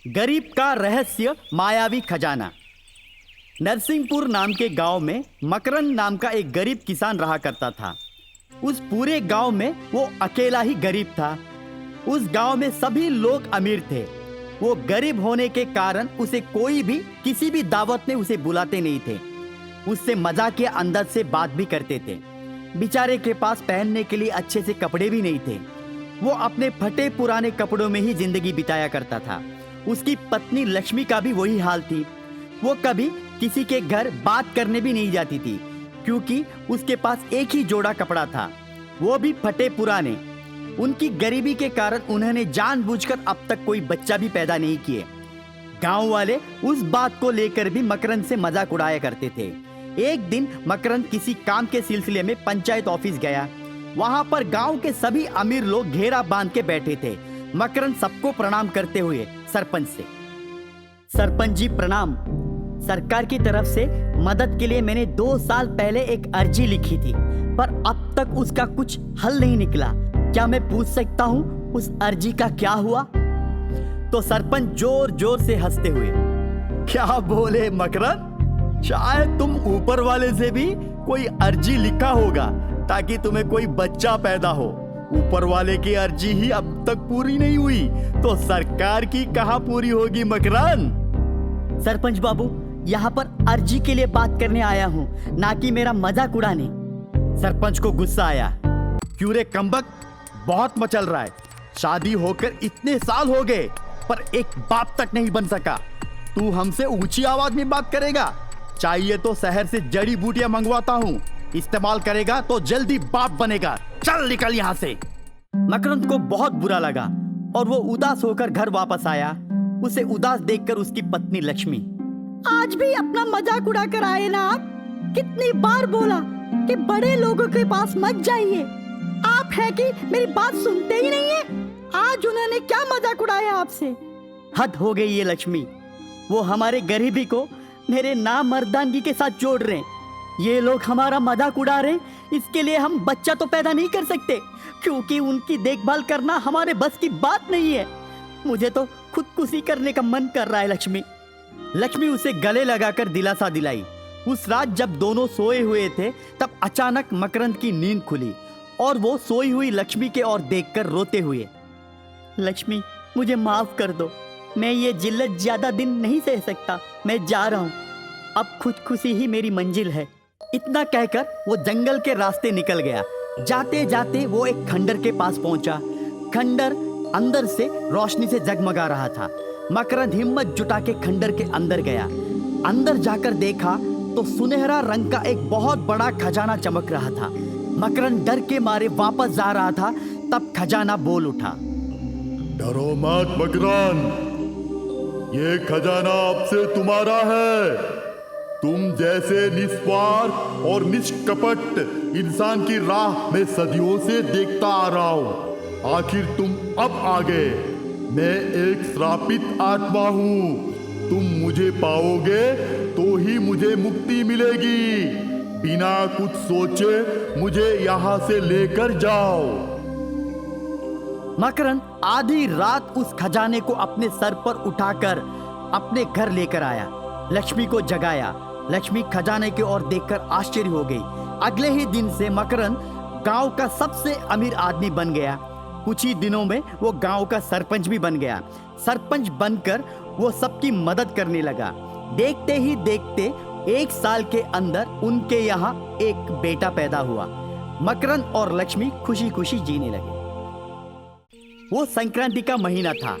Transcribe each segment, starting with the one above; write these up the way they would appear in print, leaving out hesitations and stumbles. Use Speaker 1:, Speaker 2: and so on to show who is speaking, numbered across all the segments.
Speaker 1: गरीब का रहस्य मायावी खजाना। नरसिंहपुर नाम के गांव में मकरंद नाम का एक गरीब किसान रहा करता था। उस पूरे गांव में वो अकेला ही गरीब था। उस गांव में सभी लोग अमीर थे। वो गरीब होने के कारण उसे कोई भी किसी भी दावत में उसे बुलाते नहीं थे। उससे मजाक या अंदाज से बात भी करते थे। बेचारे के पास पहनने के लिए अच्छे से कपड़े भी नहीं थे। वो अपने फटे पुराने कपड़ों में ही जिंदगी बिताया करता था। उसकी पत्नी लक्ष्मी का भी वही हाल थी। वो कभी किसी के घर बात करने भी नहीं जाती थी, क्योंकि उसके पास एक ही जोड़ा कपड़ा था, वो भी फटे पुराने। उनकी गरीबी के कारण उन्होंने जानबूझकर अब तक कोई बच्चा भी पैदा नहीं किए। गांव वाले उस बात को लेकर भी मकरंद से मजाक उड़ाया करते थे। एक दिन मकरंद किसी काम के सिलसिले में पंचायत ऑफिस गया। वहां पर गांव के सभी अमीर लोग घेरा बांध के बैठे थे। मकरंद सबको प्रणाम करते हुए सरपंच से, सरपंच जी प्रणाम। सरकार की तरफ से मदद के लिए मैंने 2 साल पहले एक अर्जी लिखी थी, पर अब तक उसका कुछ हल नहीं निकला। क्या मैं पूछ सकता हूँ उस अर्जी का क्या हुआ? तो सरपंच जोर जोर से हंसते हुए, क्या बोले मकरंद, शायद तुम ऊपर वाले से भी कोई अर्जी लिखा होगा ताकि तुम्हें कोई बच्चा पैदा हो। ऊपर वाले की अर्जी ही अब तक पूरी नहीं हुई, तो सरकार की कहाँ पूरी होगी मकरंद? सरपंच बाबू, यहाँ पर अर्जी के लिए बात करने आया हूँ, ना कि मेरा मजाक उड़ाने। सरपंच को गुस्सा आया। क्यों रे कमबख्त, बहुत मचल रहा है। शादी होकर इतने साल हो गए पर एक बाप तक नहीं बन सका। तू हमसे ऊंची आवाज में बात करेगा? चाहिए तो शहर से जड़ी बूटियां मंगवाता हूँ, इस्तेमाल करेगा तो जल्दी बाप बनेगा। चल निकल यहाँ से। मकरंद को बहुत बुरा लगा और वो उदास होकर घर वापस आया। उसे उदास देखकर उसकी पत्नी लक्ष्मी, आज भी अपना मजाक उड़ाकर आए ना आप? कितनी बार बोला कि बड़े लोगों के पास मत जाइए। आप है कि मेरी बात सुनते ही नहीं है। आज उन्होंने क्या मजाक उड़ाया आपसे? हद हो गई ये लक्ष्मी। वो हमारे गरीबी को मेरे नामर्दानगी के साथ जोड़ रहे हैं। ये लोग हमारा मजाक उड़ा रहे हैं, इसके लिए हम बच्चा तो पैदा नहीं कर सकते, क्योंकि उनकी देखभाल करना हमारे बस की बात नहीं है। मुझे तो खुदकुशी करने का मन कर रहा है लक्ष्मी। लक्ष्मी उसे गले लगाकर दिलासा दिलाई। उस रात जब दोनों सोए हुए थे, तब अचानक मकरंद की नींद खुली और वो सोई हुई लक्ष्मी के ओर देखकर रोते हुए, लक्ष्मी मुझे माफ कर दो, मैं ये जिल्लत ज्यादा दिन नहीं सह सकता, मैं जा रहा हूँ, अब खुदकुशी ही मेरी मंजिल है। इतना कहकर वो जंगल के रास्ते निकल गया। जाते जाते वो एक खंडर के पास पहुंचा। खंडर अंदर से रोशनी से जगमगा रहा था। मकरंद हिम्मत जुटा के खंडर के अंदर गया। अंदर जाकर देखा तो सुनहरा रंग का एक बहुत बड़ा खजाना चमक रहा था। मकरंद डर के मारे वापस जा रहा था, तब खजाना बोल उठा,
Speaker 2: डरो मत मकरंद, ये खजाना आपसे तुम्हारा है। तुम जैसे निस्वार्थ और निष्कपट इंसान की राह में सदियों से देखता आ रहा हूं। आखिर तुम अब आ गए। मैं एक श्रापित आत्मा हूं। तुम मुझे पाओगे तो ही मुझे मुक्ति मिलेगी। बिना कुछ सोचे मुझे यहाँ से लेकर जाओ।
Speaker 1: मकरंद आधी रात उस खजाने को अपने सर पर उठाकर अपने घर लेकर आया। लक्ष्मी को जगाया। लक्ष्मी खजाने की ओर देखकर आश्चर्य हो गई। अगले ही दिन से मकरंद गांव का सबसे अमीर आदमी बन गया। कुछ ही दिनों में वो गांव का सरपंच भी बन गया। सरपंच बनकर वो सबकी मदद करने लगा। देखते ही देखते 1 साल के अंदर उनके यहाँ एक बेटा पैदा हुआ। मकरंद और लक्ष्मी खुशी खुशी जीने लगे। वो संक्रांति का महीना था।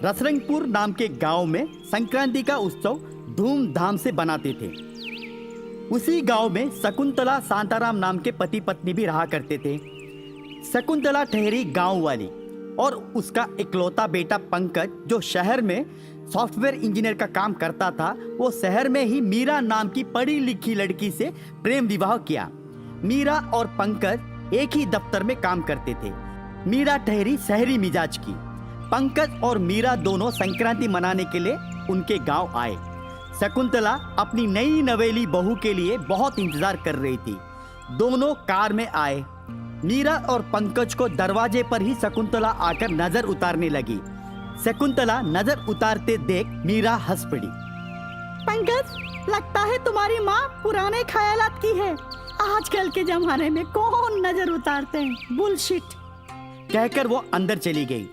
Speaker 1: रसरंगपुर नाम के गांव में संक्रांति का उत्सव धूमधाम से बनाते थे। उसी गांव में शकुंतला शांताराम नाम के पति पत्नी भी रहा करते थे। शकुंतला ठहरी गांव वाली और उसका इकलौता बेटा पंकज, जो शहर में सॉफ्टवेयर इंजीनियर का काम करता था, वो शहर में ही मीरा नाम की पढ़ी लिखी लड़की से प्रेम विवाह किया। मीरा और पंकज एक ही दफ्तर में काम करते थे। मीरा ठहरी शहरी मिजाज की। पंकज और मीरा दोनों संक्रांति मनाने के लिए उनके गांव आए। शकुंतला अपनी नई नवेली बहू के लिए बहुत इंतजार कर रही थी। दोनों कार में आए। मीरा और पंकज को दरवाजे पर ही शकुंतला आकर नजर उतारने लगी। शकुंतला नजर उतारते देख मीरा हंस पड़ी।
Speaker 3: पंकज, लगता है तुम्हारी माँ पुराने ख्यालात की है। आजकल के जमाने में कौन नजर उतारते हैं, बुलशिट।
Speaker 1: कहकर वो अंदर चली गई।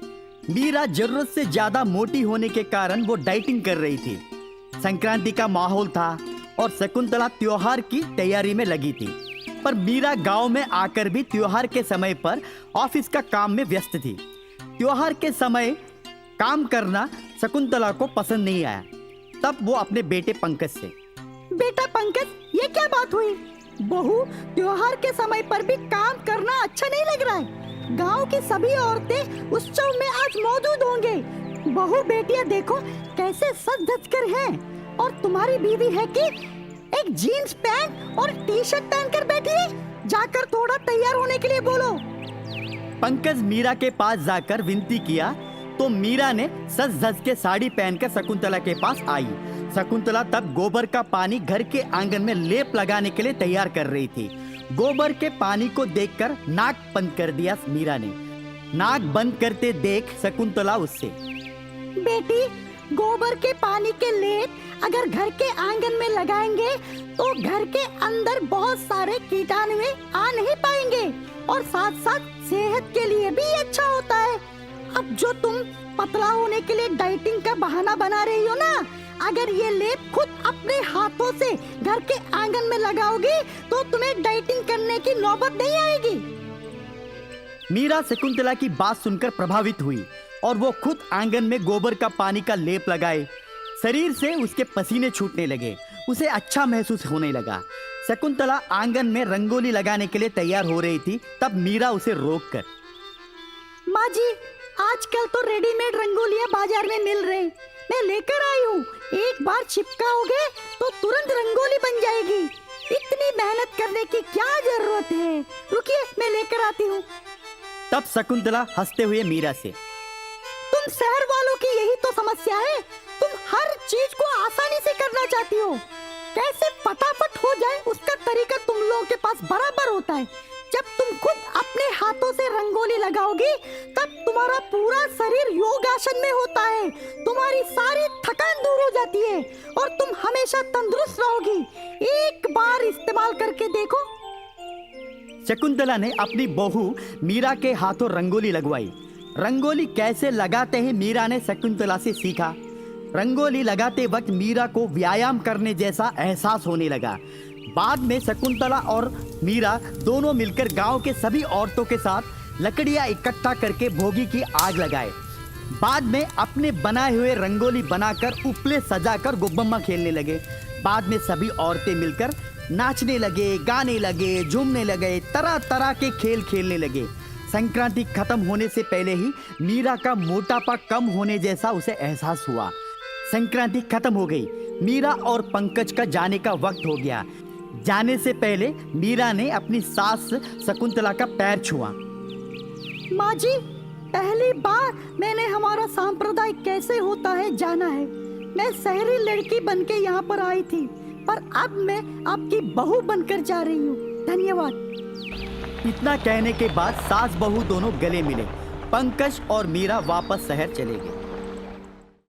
Speaker 1: मीरा जरूरत से ज्यादा मोटी होने के कारण वो डाइटिंग कर रही थी। संक्रांति का माहौल था और शकुंतला त्योहार की तैयारी में लगी थी, पर मीरा गांव में आकर भी त्योहार के समय पर ऑफिस का काम में व्यस्त थी। त्योहार के समय काम करना शकुंतला को पसंद नहीं आया। तब वो अपने बेटे पंकज से,
Speaker 3: बेटा पंकज, ये क्या बात हुई? बहू, त्योहार के समय पर भी काम करना अच्छा नहीं लग रहा है। गांव की सभी औरतें उत्सव में आज मौजूद होंगे। बहू बेटियां देखो कैसे सज धज कर हैं, और तुम्हारी बीवी है कि एक जीन्स पैंट और टी शर्ट पहनकर बैठी है। जाकर थोड़ा तैयार होने के लिए बोलो।
Speaker 1: पंकज मीरा के पास जाकर विनती किया तो मीरा ने सज धज के साड़ी पहनकर शकुंतला के पास आई। शकुंतला तब गोबर का पानी घर के आंगन में लेप लगाने के लिए तैयार कर रही थी। गोबर के पानी को देखकर नाक बंद कर दिया मीरा ने। नाक बंद करते देख शकुंतला उससे,
Speaker 3: बेटी, गोबर के पानी के लेप अगर घर के आंगन में लगाएंगे तो घर के अंदर बहुत सारे कीटाणु आ नहीं पाएंगे, और साथ साथ सेहत के लिए भी अच्छा होता है। अब जो तुम पतला होने के लिए डाइटिंग का बहाना बना रही हो ना, अगर ये लेप खुद अपने हाथों से घर के आंगन में लगाओगी तो तुम्हें डाइटिंग करने की नौबत नहीं आएगी।
Speaker 1: मीरा शकुंतला की बात सुनकर प्रभावित हुई और वो खुद आंगन में गोबर का पानी का लेप लगाए। शरीर से उसके पसीने छूटने लगे, उसे अच्छा महसूस होने लगा। शकुंतला आंगन में रंगोली लगाने के लिए तैयार हो रही थी, तब मीरा उसे रोककर,
Speaker 3: माँ जी, आजकल तो रेडीमेड रंगोलियाँ बाजार में मिल रही, मैं लेकर आई हूँ। एक बार चिपकाओगे तो तुरंत रंगोली बन जाएगी। इतनी मेहनत करने की क्या जरूरत है? रुकिए, मैं लेकर आती हूँ।
Speaker 1: तब शकुंतला हंसते हुए मीरा से,
Speaker 3: तुम शहर वालों की यही तो समस्या है। तुम हर चीज को आसानी से करना चाहती हो। कैसे फटाफट हो जाए उसका तरीका तुम लोगों के पास बराबर होता है। जब तुम खुद अपने हाथों से रंगोली लगाओगी तब तुम्हारा पूरा शरीर योगासन में होता है। तुम्हारी सारी थकान दूर हो जाती है और तुम हमेशा तंदुरुस्त रहोगी। एक बार इस्तेमाल करके देखो।
Speaker 1: शकुंतला ने अपनी बहू मीरा के हाथों रंगोली लगवाई। रंगोली कैसे लगाते हैं मीरा ने शकुंतला से सीखा। रंगोली लगाते वक्त मीरा को व्यायाम करने जैसा एहसास होने लगा। बाद में शकुंतला और मीरा दोनों मिलकर गांव के सभी औरतों के साथ लकड़ियां इकट्ठा करके भोगी की आग लगाए। बाद में अपने बनाए हुए रंगोली बनाकर उपले सजाकर गुब्बम्मा खेलने लगे। बाद में सभी औरतें मिलकर नाचने लगे, गाने लगे, झूमने लगे, तरह तरह के खेल खेलने लगे। संक्रांति खत्म होने से पहले ही मीरा का मोटापा कम होने जैसा उसे एहसास हुआ। संक्रांति खत्म हो गई। मीरा और पंकज का जाने का वक्त हो गया। जाने से पहले मीरा ने अपनी सास शकुंतला का पैर छुआ।
Speaker 3: माँ जी, पहली बार मैंने हमारा सांप्रदाय कैसे होता है जाना है। मैं शहरी लड़की बनके यहाँ पर आई थी, पर अब मैं आपकी बहू बनकर जा रही हूँ। धन्यवाद।
Speaker 1: इतना कहने के बाद सास बहू दोनों गले मिले। पंकज और मीरा वापस शहर चले गए।